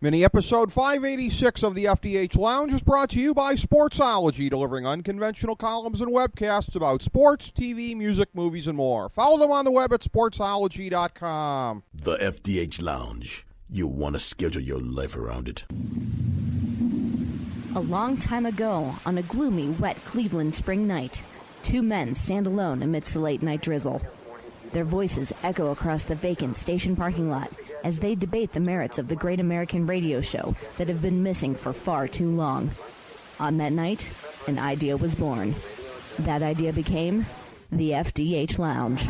Mini episode 586 of the FDH Lounge is brought to you by Sportsology, delivering unconventional columns and webcasts about sports, TV, music, movies, and more. Follow them on the web at sportsology.com. The FDH Lounge. You'll want to schedule your life around it. A long time ago, on a gloomy, wet Cleveland spring night, two men stand alone amidst the late-night drizzle. Their voices echo across the vacant station parking lot as they debate the merits of the great American radio show that have been missing for far too long. On that night, an idea was born. That idea became the FDH Lounge.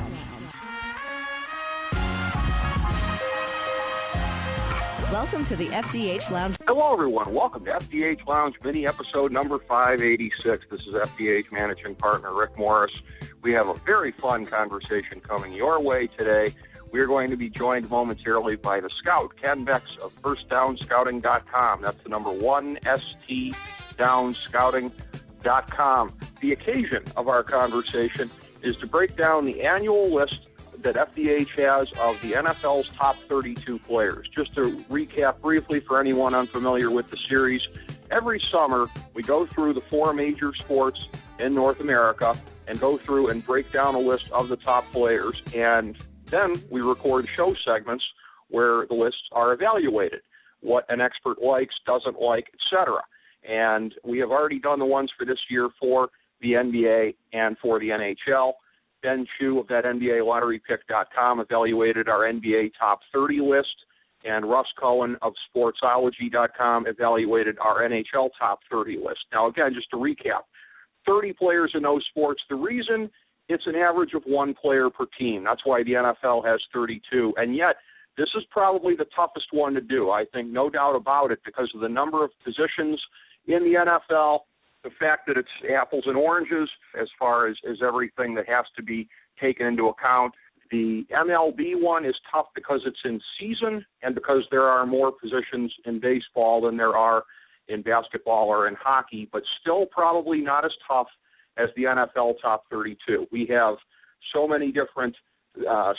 Welcome to the FDH Lounge. Hello, everyone. Welcome to FDH Lounge mini episode number 586. This is FDH managing partner Rick Morris. We have a very fun conversation coming your way today. We are going to be joined momentarily by the Scout Ken Becks of FirstDownScouting.com. That's the number 1, STDownScouting.com. The occasion of our conversation is to break down the annual list that FDH has of the NFL's top 32 players. Just to recap briefly for anyone unfamiliar with the series, every summer we go through the 4 major sports in North America and go through and break down a list of the top players, and then we record show segments where the lists are evaluated, what an expert likes, doesn't like, etc. And we have already done the ones for this year for the NBA and for the NHL. Ben Chu of that NBA LotteryPick.com evaluated our NBA top 30 list, and Russ Cohen of Sportsology.com evaluated our NHL top 30 list. Now, again, just to recap, 30 players in those sports. The reason it's an average of 1 player per team. That's why the NFL has 32. And yet, this is probably the toughest one to do. I think no doubt about it, because of the number of positions in the NFL, the fact that it's apples and oranges as far as everything that has to be taken into account. The MLB one is tough because it's in season and because there are more positions in baseball than there are in basketball or in hockey, but still probably not as tough as the NFL top 32. We have so many different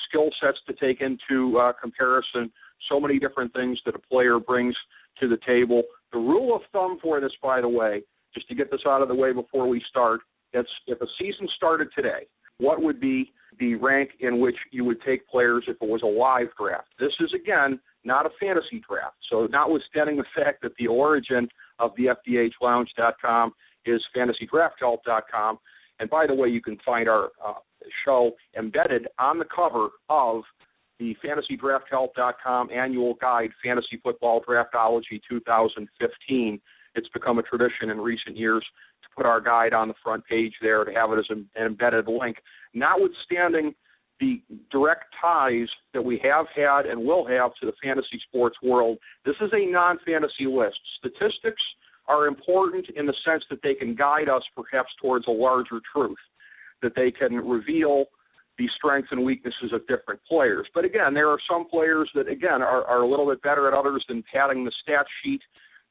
skill sets to take into comparison, so many different things that a player brings to the table. The rule of thumb for this, by the way, just to get this out of the way before we start, if a season started today, what would be the rank in which you would take players if it was a live draft? This is, again, not a fantasy draft. So notwithstanding the fact that the origin of the FDHLounge.com is FantasyDraftHelp.com. And by the way, you can find our show embedded on the cover of the FantasyDraftHelp.com annual guide, Fantasy Football Draftology 2015. It's become a tradition in recent years to put our guide on the front page there, to have it as an embedded link. Notwithstanding the direct ties that we have had and will have to the fantasy sports world, this is a non-fantasy list. Statistics are important in the sense that they can guide us perhaps towards a larger truth, that they can reveal the strengths and weaknesses of different players. But again, there are some players that, again, are a little bit better at others than padding the stat sheet.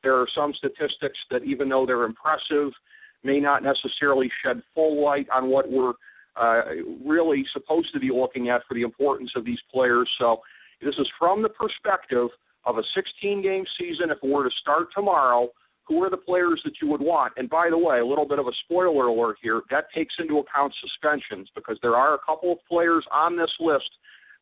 There are some statistics that, even though they're impressive, may not necessarily shed full light on what we're really supposed to be looking at for the importance of these players. So this is from the perspective of a 16-game season. If it were to start tomorrow, who are the players that you would want? And by the way, a little bit of a spoiler alert here, that takes into account suspensions, because there are a couple of players on this list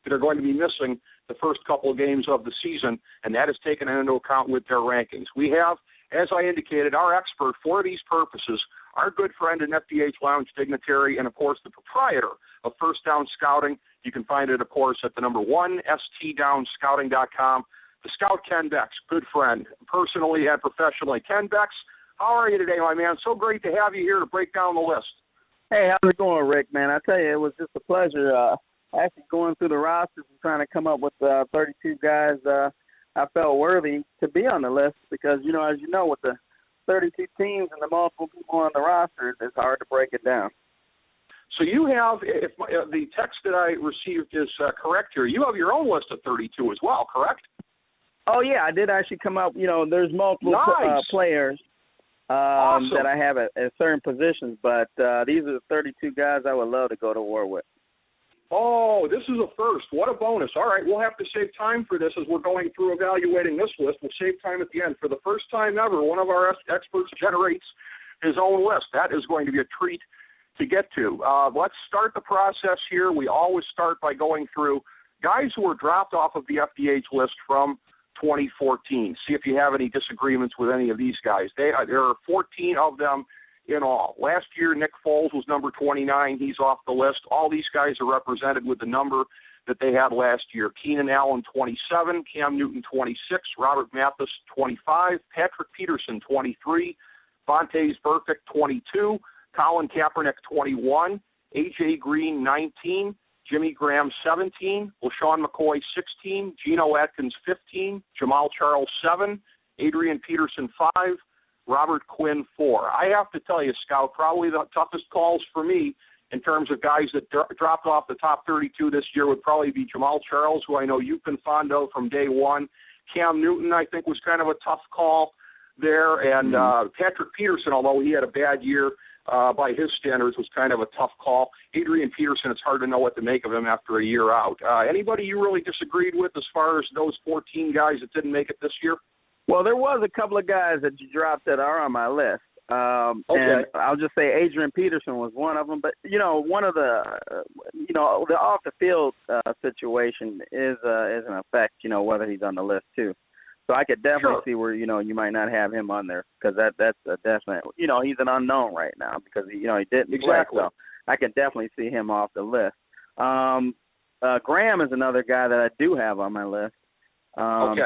that are going to be missing the first couple of games of the season, and that is taken into account with their rankings. We have, as I indicated, our expert for these purposes, our good friend and FDH Lounge dignitary, and, of course, the proprietor of First Down Scouting. You can find it, of course, at the number 1, STDownScouting.com. The Scout Ken Becks, good friend, personally and professionally. Ken Becks, how are you today, my man? So great to have you here to break down the list. Hey, how's it going, Rick, man? I tell you, it was just a pleasure actually going through the rosters and trying to come up with 32 guys I felt worthy to be on the list because, you know, as you know, with the 32 teams and the multiple people on the roster, it's hard to break it down. So you have, if the text that I received is correct here, you have your own list of 32 as well, correct? Oh, yeah, I did actually come up. You know, there's multiple players awesome. that I have at certain positions, but these are the 32 guys I would love to go to war with. Oh, this is a first. What a bonus. All right, we'll have to save time for this as we're going through evaluating this list. We'll save time at the end. For the first time ever, one of our experts generates his own list. That is going to be a treat to get to. Let's start the process here. We always start by going through guys who were dropped off of the FDH list from 2014. See if you have any disagreements with any of these guys. There are 14 of them in all. Last year, Nick Foles was number 29. He's off the list. All these guys are represented with the number that they had last year. Keenan Allen, 27. Cam Newton, 26. Robert Mathis, 25. Patrick Peterson, 23. Vontaze Burfict, 22. Colin Kaepernick, 21. A.J. Green, 19. Jimmy Graham, 17. LaShawn McCoy, 16. Geno Atkins, 15. Jamal Charles, 7. Adrian Peterson, 5. Robert Quinn, 4. I have to tell you, Scout, probably the toughest calls for me in terms of guys that dropped off the top 32 this year would probably be Jamal Charles, who I know you've been fond of from day one. Cam Newton, I think, was kind of a tough call there. And Patrick Peterson, although he had a bad year by his standards, was kind of a tough call. Adrian Peterson, it's hard to know what to make of him after a year out. Anybody you really disagreed with as far as those 14 guys that didn't make it this year? Well, there was a couple of guys that you dropped that are on my list. Okay. And I'll just say Adrian Peterson was one of them. But, one of the, the off-the-field situation is an effect, whether he's on the list, too. So I could definitely see where, you might not have him on there because that's a definite, he's an unknown right now because, he didn't play. So I can definitely see him off the list. Graham is another guy that I do have on my list.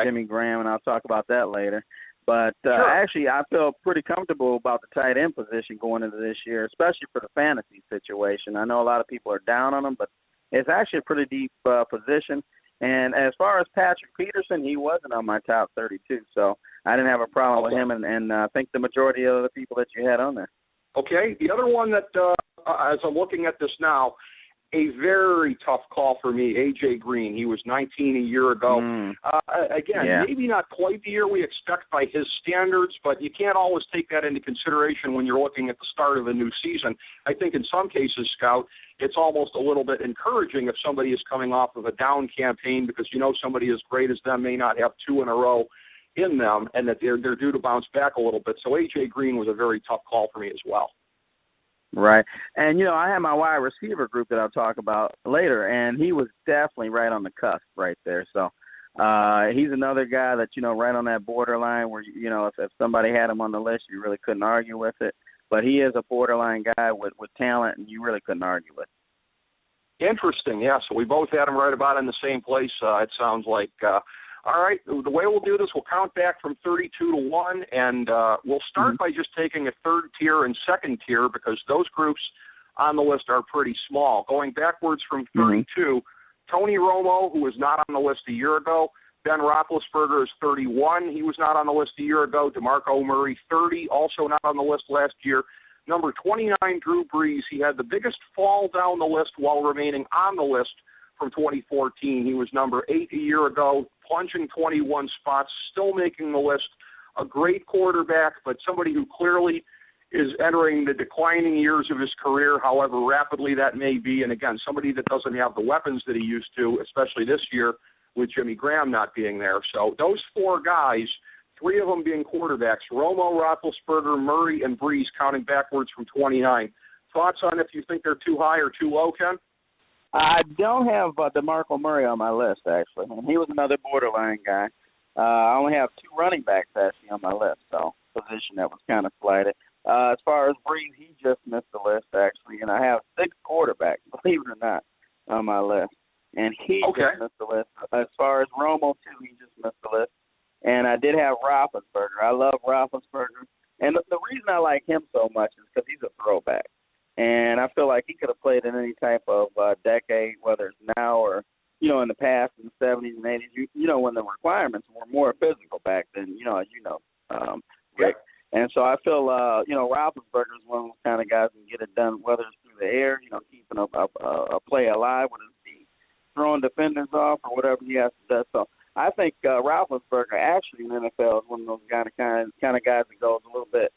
Jimmy Graham, and I'll talk about that later. But actually, I feel pretty comfortable about the tight end position going into this year, especially for the fantasy situation. I know a lot of people are down on him, but it's actually a pretty deep position. And as far as Patrick Peterson, he wasn't on my top 32, so I didn't have a problem with him, and I think the majority of the people that you had on there. Okay. The other one that, as I'm looking at this now, a very tough call for me, A.J. Green. He was 19 a year ago. Maybe not quite the year we expect by his standards, but you can't always take that into consideration when you're looking at the start of a new season. I think in some cases, Scout, it's almost a little bit encouraging if somebody is coming off of a down campaign because somebody as great as them may not have two in a row in them and that they're due to bounce back a little bit. So A.J. Green was a very tough call for me as well. Right. And, I have my wide receiver group that I'll talk about later, and he was definitely right on the cusp right there. So he's another guy that, right on that borderline where, if somebody had him on the list, you really couldn't argue with it. But he is a borderline guy with talent, and you really couldn't argue with it. Interesting, yeah. So we both had him right about in the same place, it sounds like. All right, the way we'll do this, we'll count back from 32 to 1, and we'll start by just taking a third tier and second tier because those groups on the list are pretty small. Going backwards from 32, Tony Romo, who was not on the list a year ago. Ben Roethlisberger is 31. He was not on the list a year ago. DeMarco Murray, 30, also not on the list last year. Number 29, Drew Brees. He had the biggest fall down the list while remaining on the list from 2014. He was number 8 a year ago, plunging 21 spots, still making the list. A great quarterback, but somebody who clearly is entering the declining years of his career, however rapidly that may be. And again, somebody that doesn't have the weapons that he used to, especially this year with Jimmy Graham not being there. So those four guys, three of them being quarterbacks, Romo, Roethlisberger, Murray, and Brees, counting backwards from 29. Thoughts on if you think they're too high or too low, Ken? I don't have DeMarco Murray on my list, actually. He was another borderline guy. I only have two running backs, actually, on my list, so position that was kind of slighted. As far as Brees, he just missed the list, actually, and I have 6 quarterbacks, believe it or not, on my list. And he just missed the list. As far as Romo, too, he just missed the list. And I did have Roethlisberger. I love Roethlisberger. And the reason I like him so much is because he's a throwback. And I feel like he could have played in any type of decade, whether it's now or, in the past, in the 70s and 80s, when the requirements were more physical back then, as you know, Rick. And so I feel, Roethlisberger is one of those kind of guys who can get it done, whether it's through the air, keeping a play alive with his feet, throwing defenders off or whatever he has to do. So I think Roethlisberger actually in the NFL is one of those kind of guys that goes a little bit,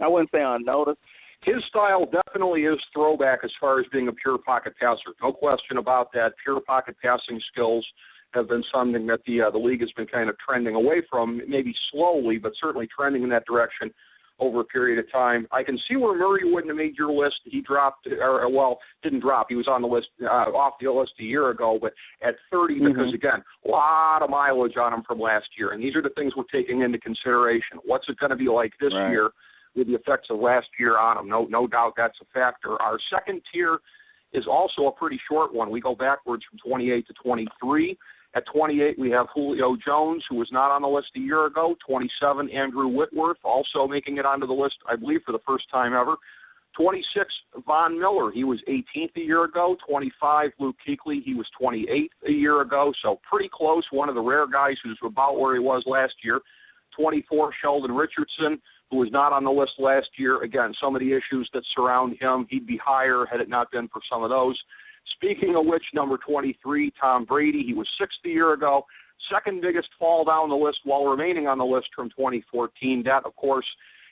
I wouldn't say unnoticed, His style definitely is throwback as far as being a pure pocket passer. No question about that. Pure pocket passing skills have been something that the league has been kind of trending away from, maybe slowly, but certainly trending in that direction over a period of time. I can see where Murray wouldn't have made your list. He dropped, didn't drop. He was on the list, off the list a year ago, but at 30, because, again, a lot of mileage on him from last year. And these are the things we're taking into consideration. What's it going to be like this year with the effects of last year on him? No doubt that's a factor. Our second tier is also a pretty short one. We go backwards from 28 to 23. At 28, we have Julio Jones, who was not on the list a year ago. 27, Andrew Whitworth, also making it onto the list, I believe, for the first time ever. 26, Von Miller. He was 18th a year ago. 25, Luke Kuechly. He was 28th a year ago, so pretty close. One of the rare guys who's about where he was last year. 24, Sheldon Richardson, who was not on the list last year. Again, some of the issues that surround him, he'd be higher had it not been for some of those. Speaking of which, number 23, Tom Brady, he was 6th a year ago. Second biggest fall down the list while remaining on the list from 2014. That, of course,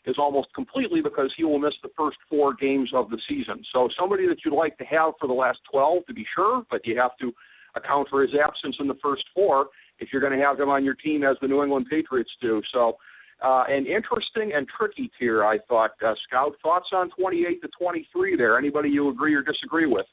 is almost completely because he will miss the first 4 games of the season. So somebody that you'd like to have for the last 12, to be sure, but you have to account for his absence in the first 4 if you're going to have him on your team as the New England Patriots do. So an interesting and tricky tier, I thought. Scout, thoughts on 28 to 23 there? Anybody you agree or disagree with?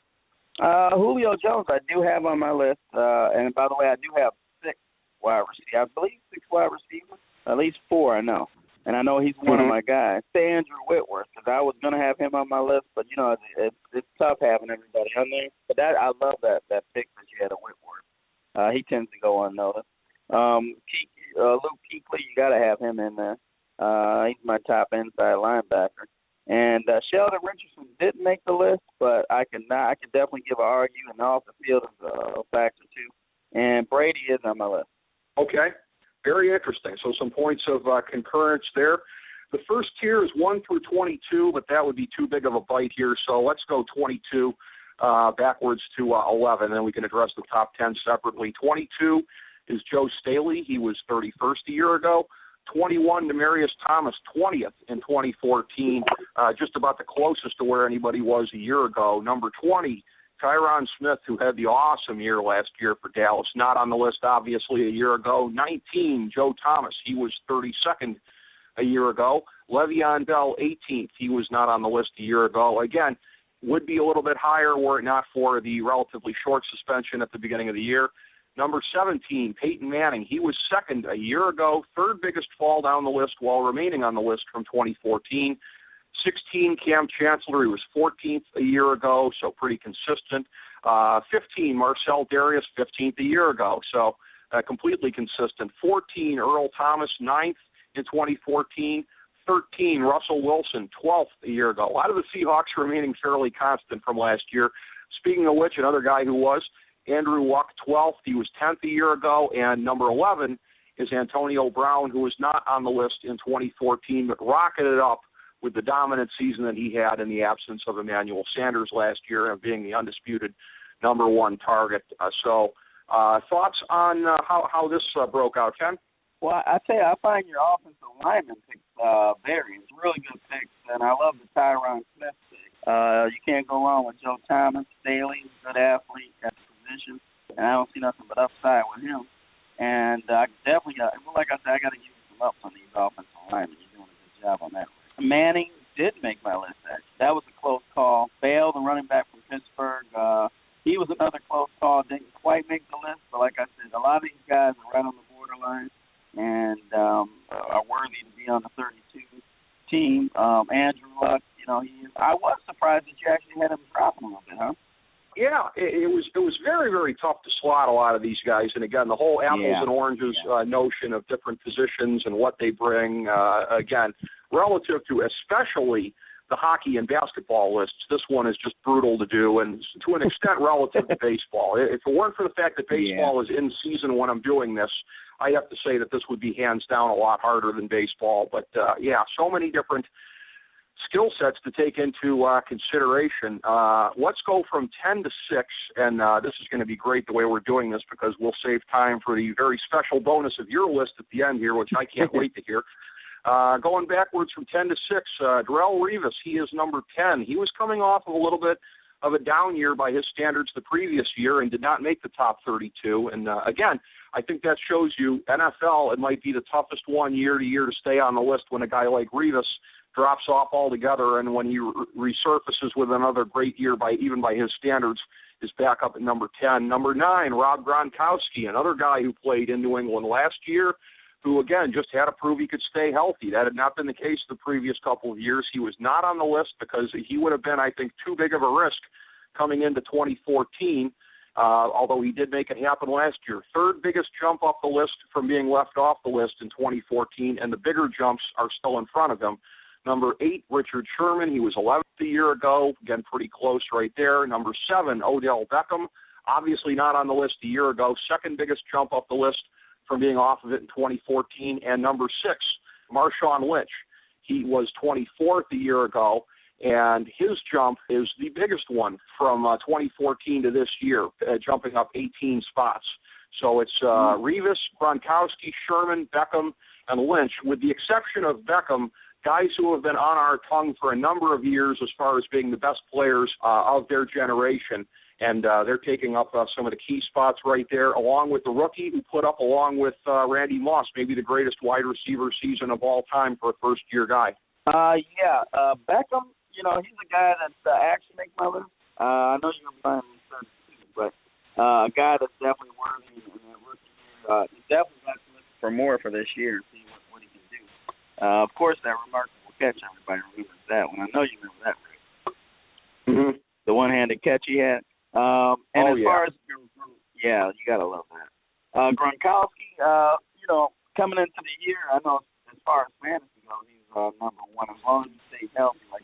Julio Jones, I do have on my list. And by the way, I do have 6 wide receivers. I believe 6 wide receivers. At least 4, I know. And I know he's one of my guys. Say Andrew Whitworth, because I was going to have him on my list, but, you know, it's tough having everybody on there. But I love that pick that you had of Whitworth. He tends to go unnoticed. Luke Kuechly, you got to have him in there. He's my top inside linebacker. And Sheldon Richardson didn't make the list, but I can definitely give an argue, and off the field is a factor too. And Brady is on my list. Okay, very interesting. So some points of concurrence there. The first tier is 1 through 22, but that would be too big of a bite here. So let's go 22 backwards to 11, and then we can address the top 10 separately. 22 is Joe Staley. He was 31st a year ago. 21, Demaryius Thomas, 20th in 2014, just about the closest to where anybody was a year ago. Number 20, Tyron Smith, who had the awesome year last year for Dallas, not on the list, obviously, a year ago. 19, Joe Thomas. He was 32nd a year ago. Le'Veon Bell, 18th. He was not on the list a year ago. Again, would be a little bit higher were it not for the relatively short suspension at the beginning of the year. Number 17, Peyton Manning. He was 2nd a year ago, 3rd biggest fall down the list while remaining on the list from 2014. 16, Cam Chancellor. He was 14th a year ago, so pretty consistent. 15, Marcel Darius, 15th a year ago, so completely consistent. 14, Earl Thomas, 9th in 2014. 13, Russell Wilson, 12th a year ago. A lot of the Seahawks remaining fairly constant from last year. Speaking of which, another guy who was Andrew Luck, 12th. He was 10th a year ago. And number 11 is Antonio Brown, who was not on the list in 2014, but rocketed up with the dominant season that he had in the absence of Emmanuel Sanders last year and being the undisputed number 1 target. Thoughts on how this broke out, Ken? Well, I tell you, I find your offensive lineman picks very really good picks, and I love the Tyron Smith pick. You can't go wrong with Joe Thomas. Staley, good athlete at the position, and I don't see nothing but upside with him. And I definitely got, like I said, I got to give you some ups on these offensive linemen. You're doing a good job on that. Manning did make my list, actually. That was a close call. Bale, the running back from Pittsburgh, he was another close call. Didn't quite make the list, but like I said, a lot of these guys are right on the borderline and are worthy to be on the 32 team. Andrew Luck, you know, I was surprised that you actually had him dropping a little bit, huh? Yeah, it was very, very tough to slot a lot of these guys. And, again, the whole apples and oranges notion of different positions and what they bring, again, relative to especially the hockey and basketball lists, this one is just brutal to do, and to an extent relative to baseball. If it weren't for the fact that baseball is in season when I'm doing this, I have to say that this would be hands down a lot harder than baseball. But, so many different skill sets to take into consideration. Let's go from 10 to 6, and this is going to be great the way we're doing this because we'll save time for the very special bonus of your list at the end here, which I can't wait to hear. Going backwards from 10 to 6, Darrelle Revis, he is number 10. He was coming off of a little bit of a down year by his standards the previous year and did not make the top 32. And, again, I think that shows you NFL, it might be the toughest one year to year to stay on the list when a guy like Revis drops off altogether, and when he resurfaces with another great year even by his standards, is back up at number 10. Number 9, Rob Gronkowski, another guy who played in New England last year, who, again, just had to prove he could stay healthy. That had not been the case the previous couple of years. He was not on the list because he would have been, I think, too big of a risk coming into 2014, although he did make it happen last year. Third biggest jump off the list from being left off the list in 2014, and the bigger jumps are still in front of him. Number 8, Richard Sherman. He was 11th a year ago. Again, pretty close right there. Number 7, Odell Beckham. Obviously not on the list a year ago. Second biggest jump off the list from being off of it in 2014. And number 6, Marshawn Lynch. He was 24th a year ago, and his jump is the biggest one from 2014 to this year, jumping up 18 spots. So it's Revis, Gronkowski, Sherman, Beckham, and Lynch, with the exception of Beckham, guys who have been on our tongue for a number of years as far as being the best players of their generation. And they're taking up some of the key spots right there, along with the rookie who put up, along with Randy Moss, maybe the greatest wide receiver season of all time for a first-year guy. Beckham, he's a guy that actually makes my list. I know you're going to be finding me, but a guy that's definitely worthy in that rookie. He definitely got to look for more for this year and see what he can do. Of course, that remarkable catch, everybody remembers that one. I know you remember that, Rick. Mm-hmm. The one-handed catch he had. Far as, you got to love that. Gronkowski, coming into the year, I know as far as fantasy goes, he's number 1 as long as he stays healthy, like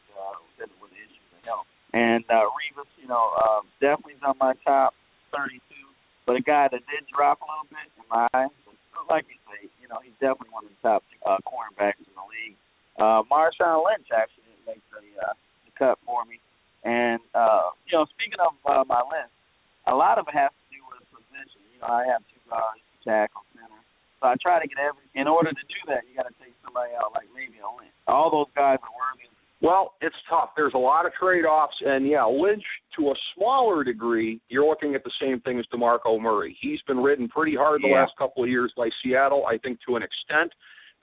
said with the issues of health. And Revis, definitely is on my top 32, but a guy that did drop a little bit in my eyes. Like you say, he's definitely one of the top cornerbacks in the league. Marshawn Lynch actually didn't make the cut for me. And, speaking of my list, a lot of it has to do with position. I have 2 guards, tackle, center. So I try to get in order to do that, you got to take somebody out like maybe a Lynch. All those guys are worthy. Well, it's tough. There's a lot of trade-offs, and, Lynch, to a smaller degree, you're looking at the same thing as DeMarco Murray. He's been ridden pretty hard the last couple of years by Seattle, I think to an extent.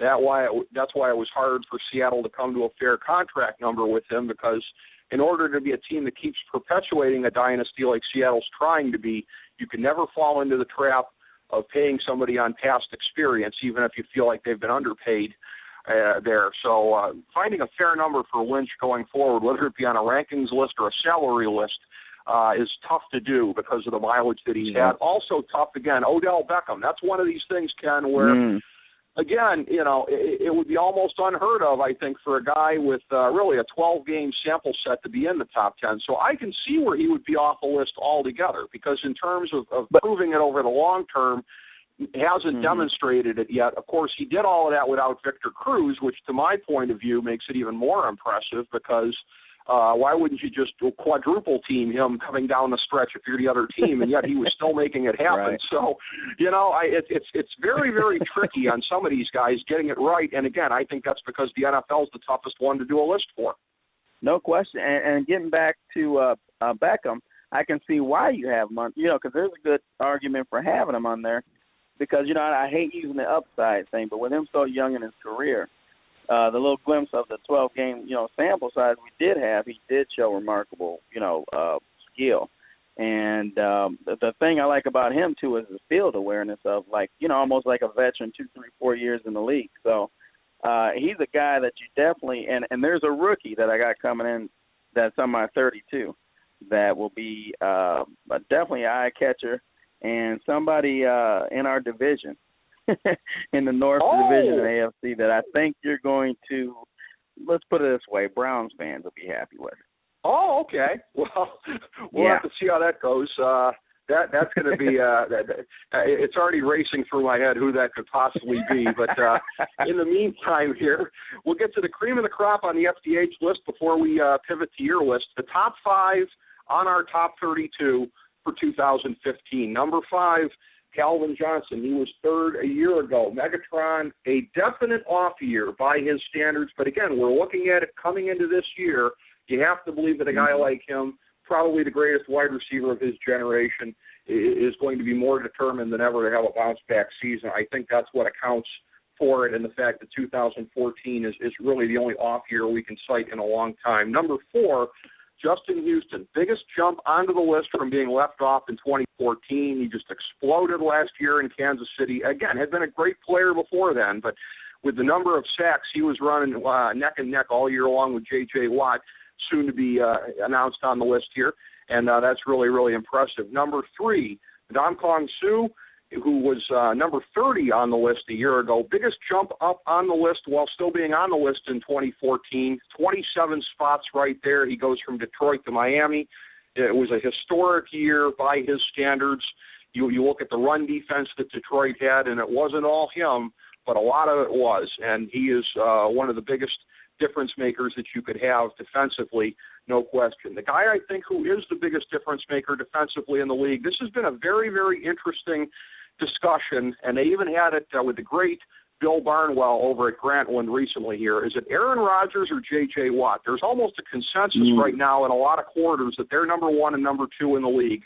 That's why it was hard for Seattle to come to a fair contract number with him, because in order to be a team that keeps perpetuating a dynasty like Seattle's trying to be, you can never fall into the trap of paying somebody on past experience, even if you feel like they've been underpaid there. So finding a fair number for Lynch going forward, whether it be on a rankings list or a salary list, is tough to do because of the mileage that he's had. Also tough, again, Odell Beckham. That's one of these things, Ken, where again, it would be almost unheard of, I think, for a guy with really a 12-game sample set to be in the top 10. So I can see where he would be off the list altogether, because in terms of proving it over the long term, hasn't demonstrated it yet. Of course, he did all of that without Victor Cruz, which to my point of view makes it even more impressive, because why wouldn't you just quadruple team him coming down the stretch if you're the other team, and yet he was still making it happen. Right. So, it's very, very tricky on some of these guys getting it right. And again, I think that's because the NFL is the toughest one to do a list for. No question. And getting back to Beckham, I can see why you have him on, because there's a good argument for having him on there. Because, I hate using the upside thing, but with him so young in his career, the little glimpse of the 12-game, sample size we did have, he did show remarkable, skill. And the thing I like about him, too, is his field awareness of, almost like a veteran, 2, 3, 4 years in the league. So he's a guy that you definitely – and there's a rookie that I got coming in that's on my 32 that will be definitely an eye-catcher and somebody in our division. In the North Division of AFC that I think you're going to, let's put it this way, Browns fans will be happy with it. Oh, okay. Well, we'll have to see how that goes. That's going to be it's already racing through my head who that could possibly be. But in the meantime here, we'll get to the cream of the crop on the FDH list before we pivot to your list. The top 5 on our top 32 for 2015. Number 5, Calvin Johnson, he was third a year ago. Megatron, a definite off year by his standards. But again, we're looking at it coming into this year. You have to believe that a guy like him, probably the greatest wide receiver of his generation, is going to be more determined than ever to have a bounce-back season. I think that's what accounts for it, and the fact that 2014 is really the only off year we can cite in a long time. Number 4, Justin Houston, biggest jump onto the list from being left off in 2014. He just exploded last year in Kansas City. Again, had been a great player before then, but with the number of sacks he was running neck and neck all year long with J.J. Watt, soon to be announced on the list here, and that's really, really impressive. Number 3, Domkong Su, who was number 30 on the list a year ago. Biggest jump up on the list while still being on the list in 2014. 27 spots right there. He goes from Detroit to Miami. It was a historic year by his standards. You look at the run defense that Detroit had, and it wasn't all him, but a lot of it was. And he is one of the biggest difference makers that you could have defensively, no question. The guy I think who is the biggest difference maker defensively in the league, this has been a very, very interesting discussion, and they even had it with the great Bill Barnwell over at Grantland recently here. Is it Aaron Rodgers or J.J. Watt? There's almost a consensus right now in a lot of quarters that they're number 1 and number 2 in the league.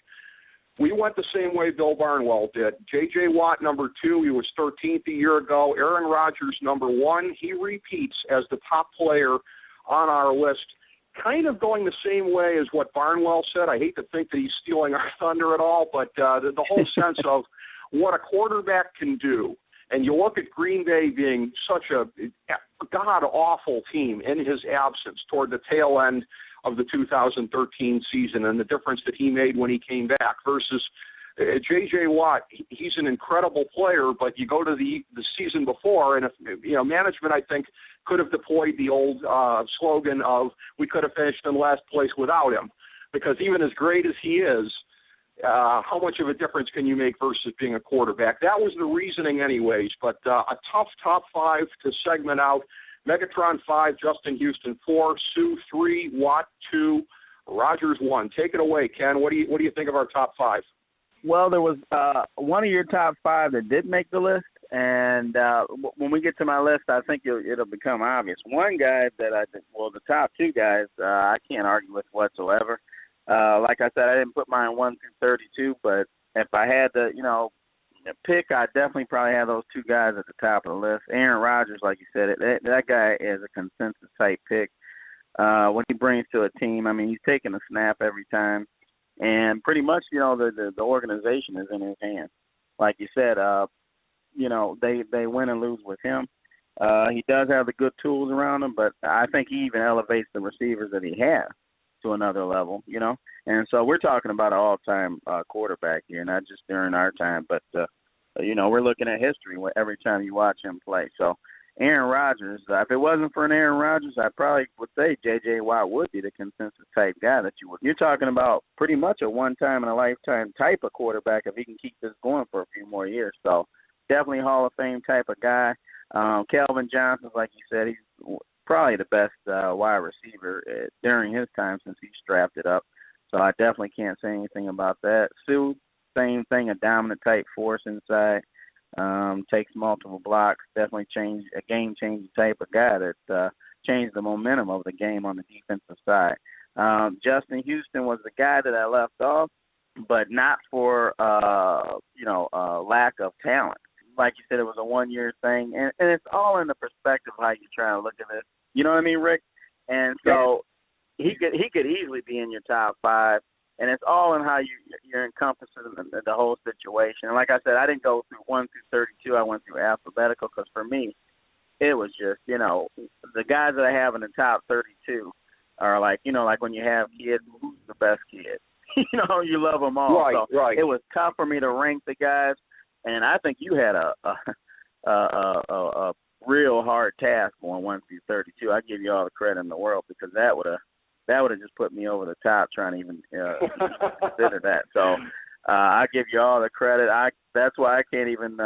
We went the same way Bill Barnwell did. J.J. Watt, number 2. He was 13th a year ago. Aaron Rodgers, number 1. He repeats as the top player on our list, kind of going the same way as what Barnwell said. I hate to think that he's stealing our thunder at all, but the whole sense of what a quarterback can do. And you look at Green Bay being such a god-awful team in his absence toward the tail end of the 2013 season, and the difference that he made when he came back versus J.J. Watt. He's an incredible player, but you go to the season before, and if management, I think, could have deployed the old slogan of we could have finished in last place without him, because even as great as he is, how much of a difference can you make versus being a quarterback? That was the reasoning anyways, but a tough top 5 to segment out. Megatron 5, Justin Houston 4, Sue 3, Watt 2, Rodgers 1. Take it away, Ken. What do you think of our top 5? Well, there was one of your top 5 that did make the list, and when we get to my list, I think it'll become obvious. One guy that the top 2 guys, I can't argue with whatsoever. Like I said, I didn't put mine 1 through 32, but if I had to, pick, I definitely probably have those 2 guys at the top of the list. Aaron Rodgers, like you said, that guy is a consensus type pick. What he brings to a team, I mean, he's taking a snap every time, and pretty much, the organization is in his hands. Like you said, they win and lose with him. He does have the good tools around him, but I think he even elevates the receivers that he has to another level, And so we're talking about an all-time quarterback here, not just during our time, but, we're looking at history every time you watch him play. So Aaron Rodgers, if it wasn't for an Aaron Rodgers, I probably would say J.J. Watt would be the consensus type guy that you would. You're talking about pretty much a one-time-in-a-lifetime type of quarterback if he can keep this going for a few more years. So definitely Hall of Fame type of guy. Calvin Johnson, like you said, he's probably the best wide receiver during his time since he's drafted up. So I definitely can't say anything about that. Sue, same thing, a dominant type force inside, takes multiple blocks, definitely a game-changing type of guy that changed the momentum of the game on the defensive side. Justin Houston was the guy that I left off, but not for, lack of talent. Like you said, it was a one-year thing, and it's all in the perspective of how you try to look at this. You know what I mean, Rick? And so he could easily be in your top 5, and it's all in how you're encompassing the whole situation. And like I said, I didn't go through 1 through 32. I went through alphabetical because for me, it was just, the guys that I have in the top 32 are like when you have kids, who's the best kid? You love them all. Right. It was tough for me to rank the guys. And I think you had a real hard task going 1 through 32. I give you all the credit in the world because that would have just put me over the top trying to even consider that. So I give you all the credit. That's why I can't even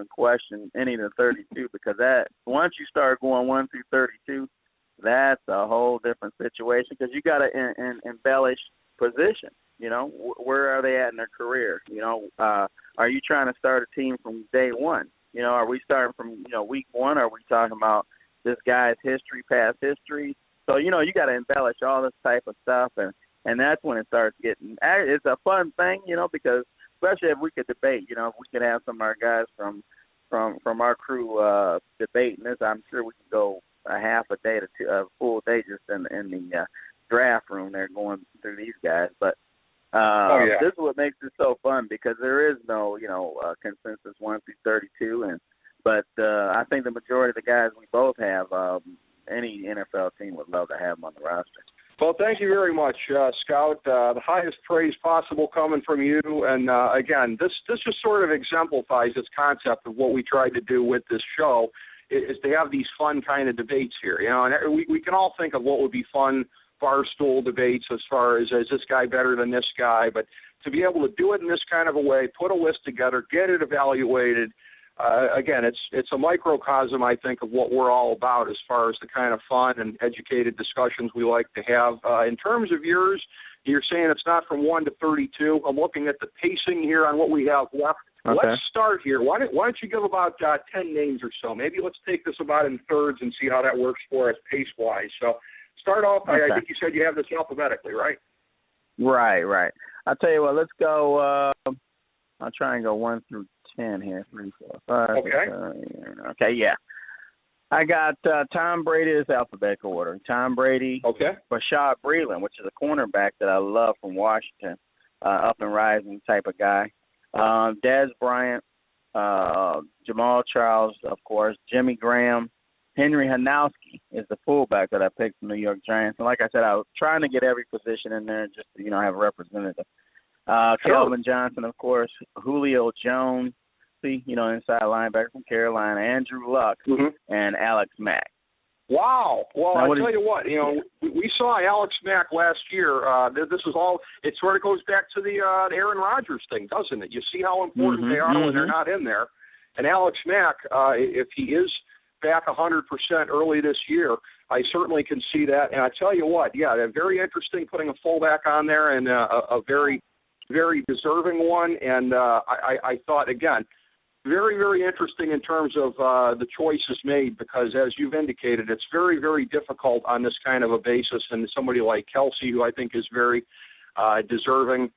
question any of the 32 because that once you start going 1 through 32, that's a whole different situation because you got to embellish position. You know, where are they at in their career? You know, are you trying to start a team from day one? You know, are we starting from, week one? Or are we talking about this guy's history, past history? So, you got to embellish all this type of stuff, and that's when it starts getting – it's a fun thing, because especially if we could debate, if we could have some of our guys from our crew debating this, I'm sure we could go a half a day to a full day just in the draft room there going through these guys. But this is what makes it so fun because there is no, consensus 1 through 32. But I think the majority of the guys we both have, any NFL team would love to have them on the roster. Well, thank you very much, Scout. The highest praise possible coming from you. And, again, this just sort of exemplifies this concept of what we tried to do with this show is to have these fun kind of debates here. And we can all think of what would be fun barstool debates as far as, is this guy better than this guy? But to be able to do it in this kind of a way, put a list together, get it evaluated, again, it's a microcosm, I think, of what we're all about as far as the kind of fun and educated discussions we like to have. In terms of yours, you're saying it's not from 1 to 32. I'm looking at the pacing here on what we have left. Okay. Let's start here. Why don't you give about 10 names or so? Maybe let's take this about in thirds and see how that works for us pace-wise. So start off, okay. I think you said you have this alphabetically, right? Right. I'll tell you what, let's go, I'll try and go 1 through 10 here. 3, 4, 5. Okay. Okay, yeah. I got Tom Brady as alphabetical order. Tom Brady. Okay. Rashad Breeland, which is a cornerback that I love from Washington, up and rising type of guy. Dez Bryant, Jamal Charles, of course, Jimmy Graham. Henry Hanowski is the fullback that I picked from New York Giants. And like I said, I was trying to get every position in there just to, have a representative. Kelvin Johnson, of course, Julio Jones, inside linebacker from Carolina, Andrew Luck, and Alex Mack. Wow. Well, I'll tell you what, we saw Alex Mack last year. This is all, it sort of goes back to the Aaron Rodgers thing, doesn't it? You see how important they are when they're not in there. And Alex Mack, if he is back 100% early this year, I certainly can see that. And I tell you what, very interesting putting a fullback on there and a very, very deserving one. And I thought, again, very, very interesting in terms of the choices made because, as you've indicated, it's very, very difficult on this kind of a basis. And somebody like Kelsey, who I think is very deserving,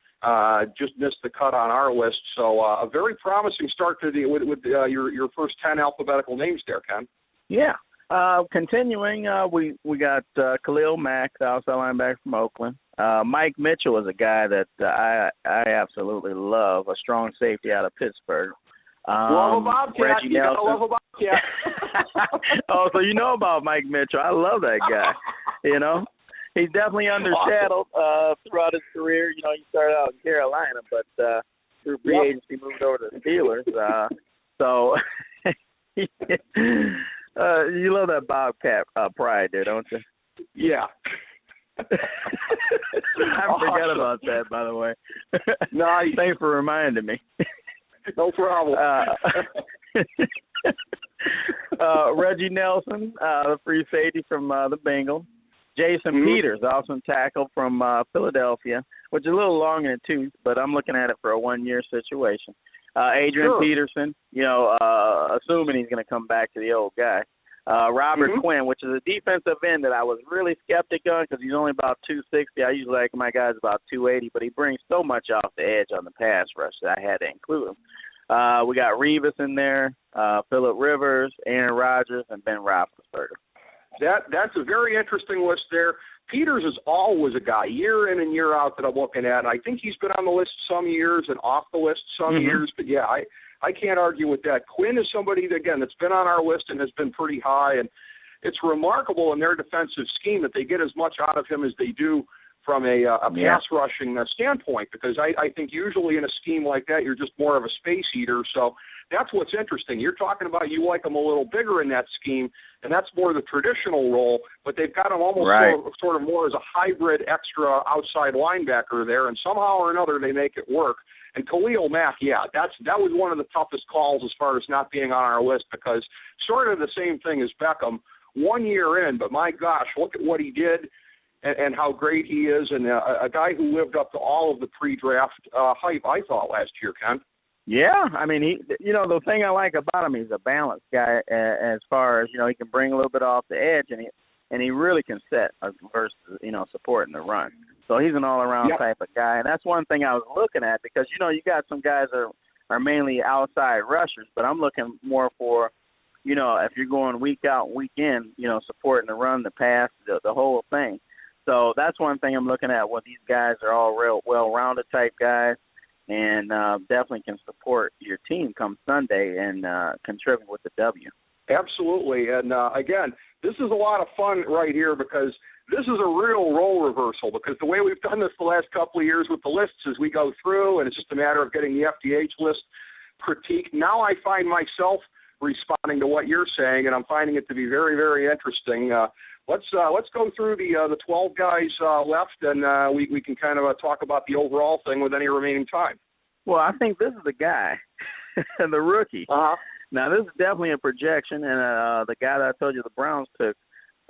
just missed the cut on our list. So a very promising start to with your first 10 alphabetical names there, Ken. Yeah. Continuing, we got Khalil Mack, the outside linebacker from Oakland. Mike Mitchell is a guy that I absolutely love, a strong safety out of Pittsburgh. Love a Bobcat. Reggie You Nelson. gotta love a Bobcat. Oh, so you know about Mike Mitchell. I love that guy. He's definitely undershadowed throughout his career. He started out in Carolina, but through free agency moved over to the Steelers. So you love that Bobcat pride there, don't you? Yeah. I forgot about that, by the way. Nice. Thanks for reminding me. No problem. Reggie Nelson, the free safety from the Bengals. Jason Peters, awesome tackle from Philadelphia, which is a little long in the tooth, but I'm looking at it for a 1-year situation. Adrian Peterson, assuming he's going to come back to the old guy. Robert Quinn, which is a defensive end that I was really skeptic on because he's only about 260. I usually like my guys about 280, but he brings so much off the edge on the pass rush that I had to include him. We got Revis in there, Phillip Rivers, Aaron Rodgers, and Ben Roethlisberger. That's a very interesting list there. Peters is always a guy, year in and year out, that I'm looking at. I think he's been on the list some years and off the list some years, but I can't argue with that. Quinn is somebody, again, that's been on our list and has been pretty high, and it's remarkable in their defensive scheme that they get as much out of him as they do from a pass rushing standpoint, because I think usually in a scheme like that, you're just more of a space eater. So that's what's interesting. You're talking about you like them a little bigger in that scheme, and that's more the traditional role, but they've got him almost sort of more as a hybrid extra outside linebacker there, and somehow or another they make it work. And Khalil Mack, that was one of the toughest calls as far as not being on our list, because sort of the same thing as Beckham, 1 year in, but my gosh, look at what he did and how great he is, and a guy who lived up to all of the pre-draft hype, I thought, last year, Ken. Yeah, I mean, the thing I like about him, he's a balanced guy as far as, he can bring a little bit off the edge, and he really can set versus, supporting the run. So he's an all-around type of guy, and that's one thing I was looking at because, you got some guys that are mainly outside rushers, but I'm looking more for, if you're going week out, week in, supporting the run, the pass, the whole thing. So that's one thing I'm looking at. These guys are all real well-rounded type guys, and definitely can support your team come Sunday and contribute with the W. Absolutely. And, again, this is a lot of fun right here because this is a real role reversal because the way we've done this the last couple of years with the lists is we go through, and it's just a matter of getting the FDH list critiqued. Now I find myself responding to what you're saying, and I'm finding it to be very, very interesting. Let's go through the 12 guys left, and we can kind of talk about the overall thing with any remaining time. Well, I think this is the guy, the rookie. Uh-huh. Now, this is definitely a projection, and the guy that I told you the Browns took,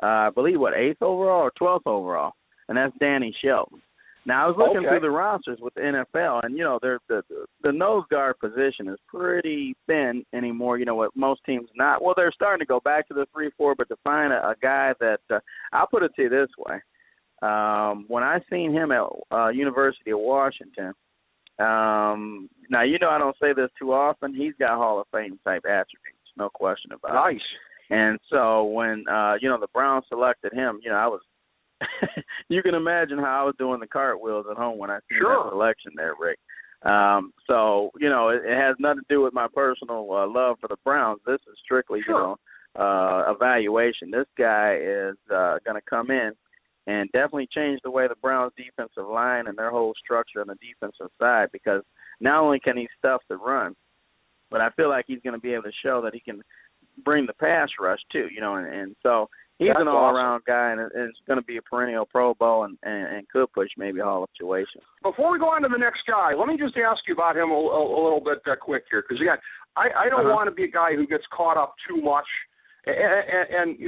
I believe, 8th overall or 12th overall, and that's Danny Shelton. Now, I was looking through the rosters with the NFL, and, the nose guard position is pretty thin anymore, what most teams not. Well, they're starting to go back to the 3-4, but to find a guy that I'll put it to you this way. When I seen him at University of Washington, now, I don't say this too often, he's got Hall of Fame type attributes, no question about it. Nice. And so when, the Browns selected him, I was you can imagine how I was doing the cartwheels at home when I seen that selection there, Rick. So, it has nothing to do with my personal love for the Browns. This is strictly, evaluation. This guy is going to come in and definitely change the way the Browns' defensive line and their whole structure on the defensive side because not only can he stuff the run, but I feel like he's going to be able to show that he can bring the pass rush too, and so he's an all-around guy, and it's going to be a perennial Pro Bowl and could push maybe a Hall of situation. Before we go on to the next guy, let me just ask you about him a little bit quick here, because, again, I don't want to be a guy who gets caught up too much, and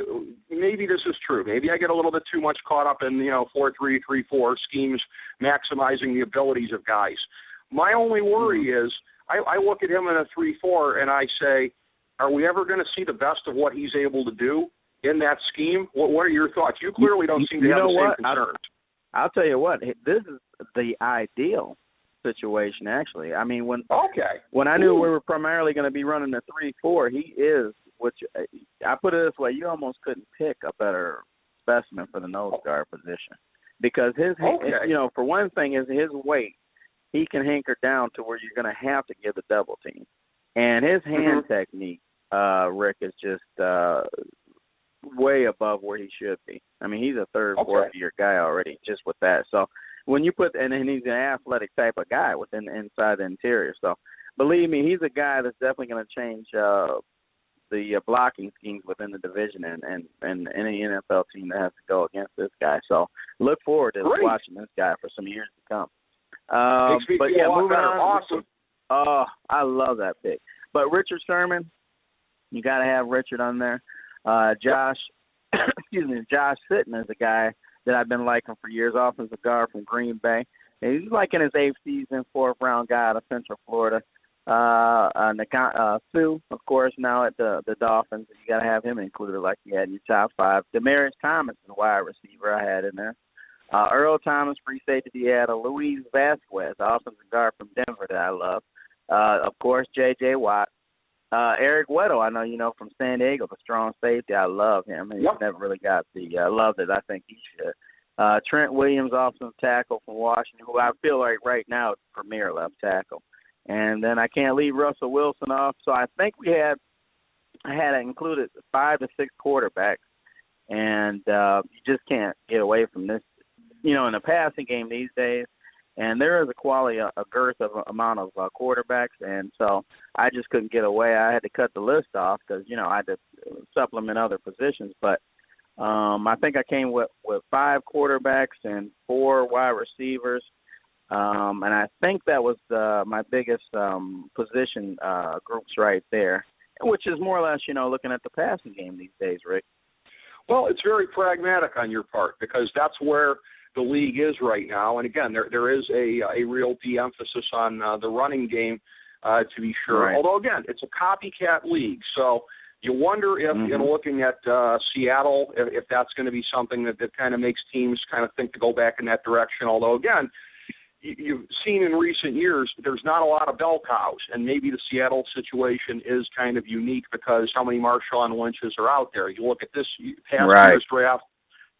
maybe this is true. Maybe I get a little bit too much caught up in, 4-3, 3-4 schemes, maximizing the abilities of guys. My only worry is I look at him in a 3-4, and I say, are we ever going to see the best of what he's able to do in that scheme? What are your thoughts? You clearly don't seem to have the same concerns. I'll tell you what, this is the ideal situation, actually. I mean, when I knew we were primarily going to be running the 3-4, he is, I put it this way, you almost couldn't pick a better specimen for the nose guard position. Because for one thing, is his weight, he can hanker down to where you're going to have to give the double team. And his hand technique, Rick, is just way above where he should be. I mean, he's a third, fourth-year guy already just with that. So when you put – and he's an athletic type of guy within inside the interior. So believe me, he's a guy that's definitely going to change the blocking schemes within the division and any NFL team that has to go against this guy. So look forward to watching this guy for some years to come. But, yeah, moving on. Awesome. Oh, I love that pick. But Richard Sherman, you got to have Richard on there. Josh Sitton is a guy that I've been liking for years, offensive guard from Green Bay. And he's like in his 8th season, 4th-round guy out of Central Florida. Sue, of course, now at the Dolphins. You got to have him included like you had in your top 5. Demaryius Thomas is a wide receiver I had in there. Earl Thomas, free safety, Seattle. Luis Vasquez, offensive guard from Denver that I love. Of course, J.J. Watt. Eric Weddle, I know you know from San Diego, the strong safety. I love him. He's never really got the love that I think he should. Trent Williams, offensive tackle from Washington, who I feel like right now is the premier left tackle. And then I can't leave Russell Wilson off. So I think I had included 5 to 6 quarterbacks. And you just can't get away from this, in the passing game these days. And there is a girth of amount of quarterbacks, and so I just couldn't get away. I had to cut the list off because, I had to supplement other positions. But I think I came with 5 quarterbacks and 4 wide receivers, and I think that was my biggest position groups right there, which is more or less, looking at the passing game these days, Rick. it's very pragmatic on your part, because that's where the league is right now. And again, there is a real de-emphasis on the running game, to be sure. Right. Although, again, it's a copycat league, so you wonder if, in looking at Seattle, if that's going to be something that kind of makes teams kind of think to go back in that direction. Although, again, you've seen in recent years there's not a lot of bell cows, and maybe the Seattle situation is kind of unique because how many Marshawn Lynches are out there. You look at this past year's draft,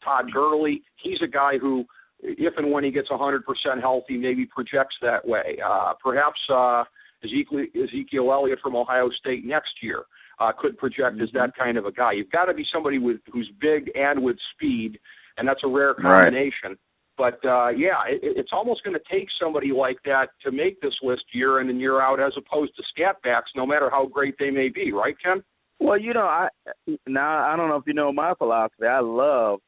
Todd Gurley, he's a guy who, if and when he gets 100% healthy, maybe projects that way. Perhaps Ezekiel Elliott from Ohio State next year could project as that kind of a guy. You've got to be somebody who's big and with speed, and that's a rare combination. But, it's almost going to take somebody like that to make this list year in and year out, as opposed to scat backs, no matter how great they may be. Right, Ken? Well, I don't know if you know my philosophy. I love,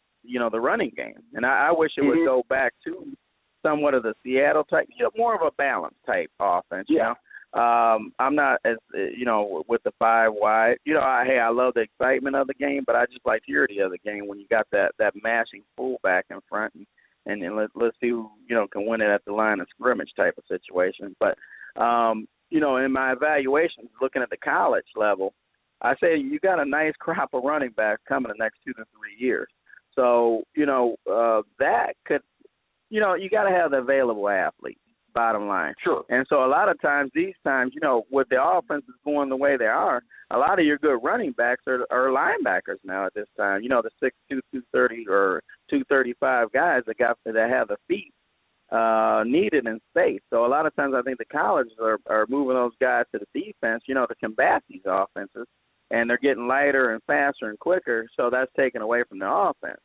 the running game. And I wish it would go back to somewhat of the Seattle type, more of a balanced type offense. Yeah. I'm not as, with the 5 wide. I love the excitement of the game, but I just like the purity of the game when you got that mashing fullback in front and let's see who, can win it at the line of scrimmage type of situation. But, in my evaluations, looking at the college level, I say you got a nice crop of running backs coming the next 2 to 3 years. So, that could, you got to have the available athletes, bottom line. Sure. And so a lot of times, with the offenses going the way they are, a lot of your good running backs are linebackers now at this time. The 6'2", 230 or 235 guys that have the feet needed in space. So a lot of times I think the colleges are moving those guys to the defense, to combat these offenses, and they're getting lighter and faster and quicker, so that's taken away from the offense.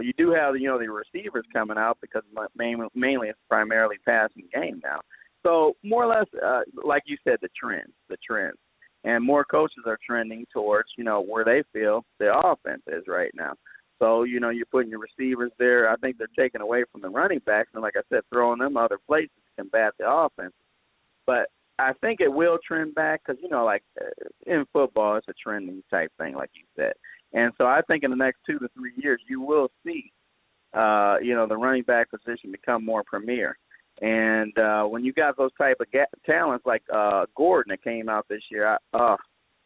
You do have, the receivers coming out because mainly it's primarily passing game now. So more or less, like you said, the trends. And more coaches are trending towards, where they feel the offense is right now. So, you're putting your receivers there. I think they're taking away from the running backs and, like I said, throwing them other places to combat the offense. But I think it will trend back because, in football, it's a trending type thing, like you said. And so I think in the next 2 to 3 years, you will see, the running back position become more premier. And when you got those type of talents like Gordon that came out this year,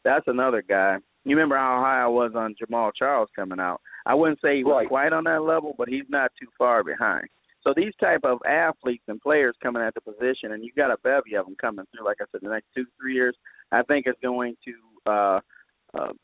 that's another guy. You remember how high I was on Jamal Charles coming out. I wouldn't say he was quite on that level, but he's not too far behind. So these type of athletes and players coming at the position, and you got a bevy of them coming through, like I said, the next 2 to 3 years, I think it's going to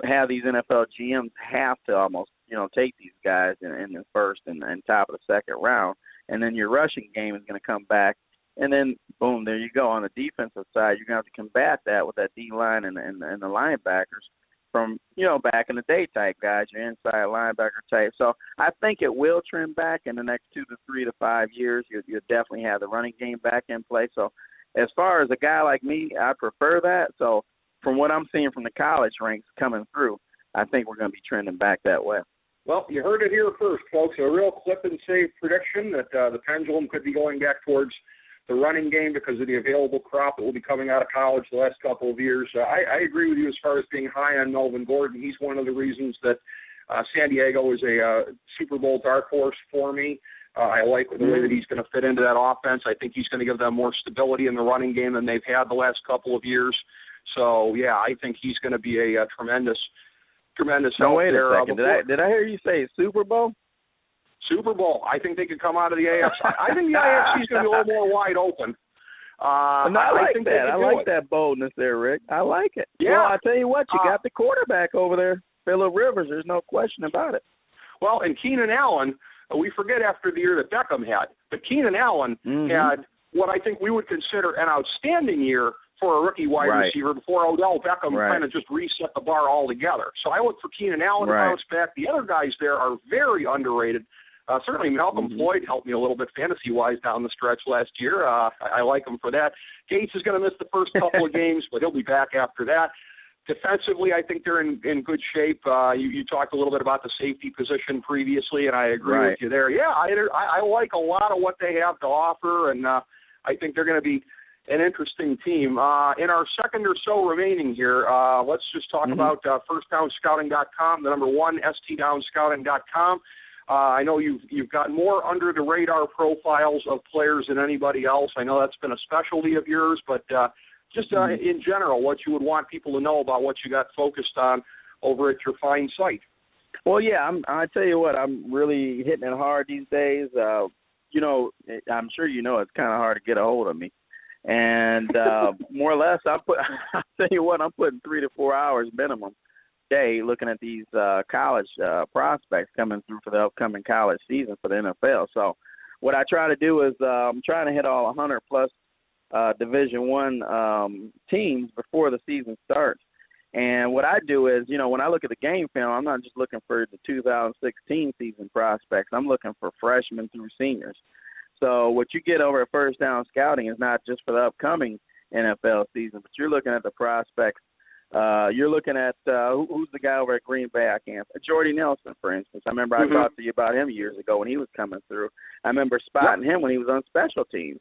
have these NFL GMs have to almost, take these guys in the first and top of the second round. And then your rushing game is going to come back. And then, boom, there you go. On the defensive side, you're going to have to combat that with that D-line and the linebackers from, back in the day type guys, your inside linebacker type. So I think it will trend back in the next 2 to 3 to 5 years. You'll definitely have the running game back in play. So as far as a guy like me, I prefer that. So from what I'm seeing from the college ranks coming through, I think we're going to be trending back that way. Well, you heard it here first, folks. A real clip and save prediction that the pendulum could be going back towards the running game because of the available crop that will be coming out of college the last couple of years. I agree with you as far as being high on Melvin Gordon. He's one of the reasons that San Diego is a Super Bowl dark horse for me. I like the way that he's going to fit into that offense. I think he's going to give them more stability in the running game than they've had the last couple of years. So, yeah, I think he's going to be a tremendous help wait there. A second. Did I hear you say Super Bowl? Super Bowl. I think they could come out of the AFC. I think the AFC is going to be a little more wide open. I like that. I like that boldness there, Rick. I like it. Yeah. Well, I tell you what, you got the quarterback over there, Phillip Rivers. There's no question about it. Well, and Keenan Allen, we forget after the year that Beckham had, but Keenan Allen had what I think we would consider an outstanding year for a rookie wide receiver before Odell Beckham kind of just reset the bar altogether. So I look for Keenan Allen to bounce back. The other guys there are very underrated. Certainly Malcolm Floyd helped me a little bit fantasy-wise down the stretch last year. I like him for that. Gates is going to miss the first couple of games, but he'll be back after that. Defensively, I think they're in good shape. You talked a little bit about the safety position previously, and I agree with you there. Yeah, I like a lot of what they have to offer, and I think they're going to be an interesting team. In our second or so remaining here, let's just talk about firstdownscouting.com, the number one, stdownscouting.com. I know you've got more under-the-radar profiles of players than anybody else. I know that's been a specialty of yours, but just in general, what you would want people to know about what you got focused on over at your fine site. Well, yeah, I tell you what, I'm really hitting it hard these days. You know, I'm sure you know it's kind of hard to get a hold of me. And more or less, I'll tell you what, I'm putting 3 to 4 hours minimum day looking at these college prospects coming through for the upcoming college season for the NFL. So what I try to do is I'm trying to hit all 100-plus Division I teams before the season starts. And what I do is, you know, when I look at the game film, I'm not just looking for the 2016 season prospects. I'm looking for freshmen through seniors. So what you get over at First Down Scouting is not just for the upcoming NFL season, but you're looking at the prospects. You're looking at who's the guy over at Green Bay? I can't. Jordy Nelson, for instance. I remember I talked to you about him years ago when he was coming through. I remember spotting him when he was on special teams.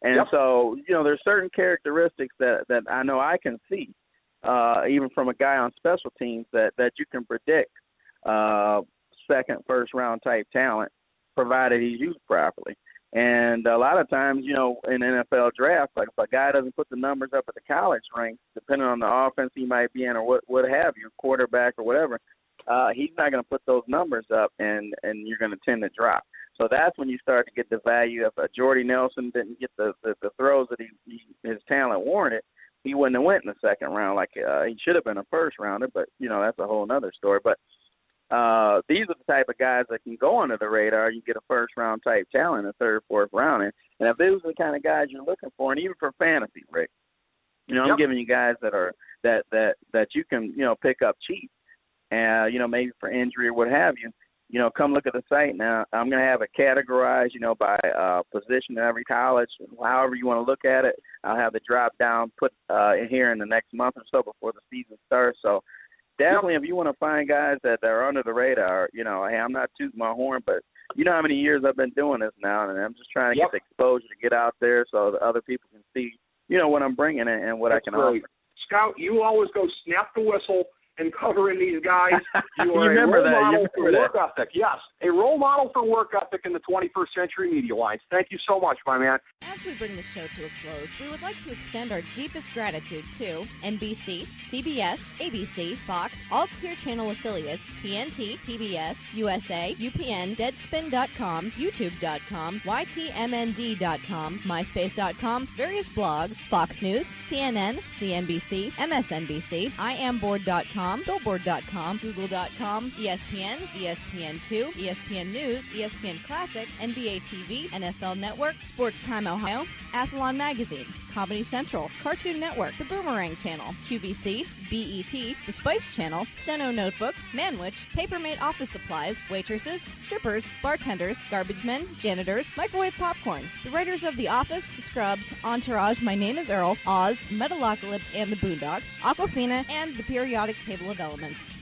And so, you know, there's certain characteristics that I know I can see, even from a guy on special teams that you can predict second, first-round type talent, provided he's used properly. And a lot of times, you know, in NFL draft, like if a guy doesn't put the numbers up at the college ranks, depending on the offense he might be in or what have you, quarterback or whatever, he's not going to put those numbers up, and you're going to tend to drop. So that's when you start to get the value. If Jordy Nelson didn't get the throws that his talent warranted, he wouldn't have went in the second round like he should have been a first rounder, but, you know, that's a whole other story. But these are the type of guys that can go under the radar. You get a first-round type talent in the third, fourth round. And if those are the kind of guys you're looking for, and even for fantasy, Rick, you know, I'm giving you guys that are that you can, you know, pick up cheap, and, you know, maybe for injury or what have you. You know, come look at the site now. I'm going to have it categorized, you know, by position in every college, however you want to look at it. I'll have the drop down put in here in the next month or so before the season starts. So definitely, if you want to find guys that are under the radar, you know, hey, I'm not tooting my horn, but you know how many years I've been doing this now, and I'm just trying to get the exposure to get out there so that other people can see, you know, what I'm bringing and what I can offer. Scout, you always go snap the whistle and covering these guys. You are remember a role model for that. work ethic. Yes, a role model for work ethic in the 21st century media lines. Thank you so much, my man. As we bring the show to a close, we would like to extend our deepest gratitude to NBC, CBS, ABC, Fox, all Clear Channel affiliates, TNT, TBS, USA, UPN, Deadspin.com, YouTube.com, YTMND.com, MySpace.com, various blogs, Fox News, CNN, CNBC, MSNBC, IamBoard.com, Billboard.com, Google.com, ESPN, ESPN2, ESPN News, ESPN Classic, NBA TV, NFL Network, Sports Time Ohio, Athlon Magazine, Comedy Central, Cartoon Network, The Boomerang Channel, QVC, BET, The Spice Channel, Steno Notebooks, Manwich, Papermate Office Supplies, waitresses, strippers, bartenders, garbage men, janitors, microwave popcorn, the writers of The Office, Scrubs, Entourage, My Name is Earl, Oz, Metalocalypse and the Boondocks, Aquafina, and The Periodic Table of Elements.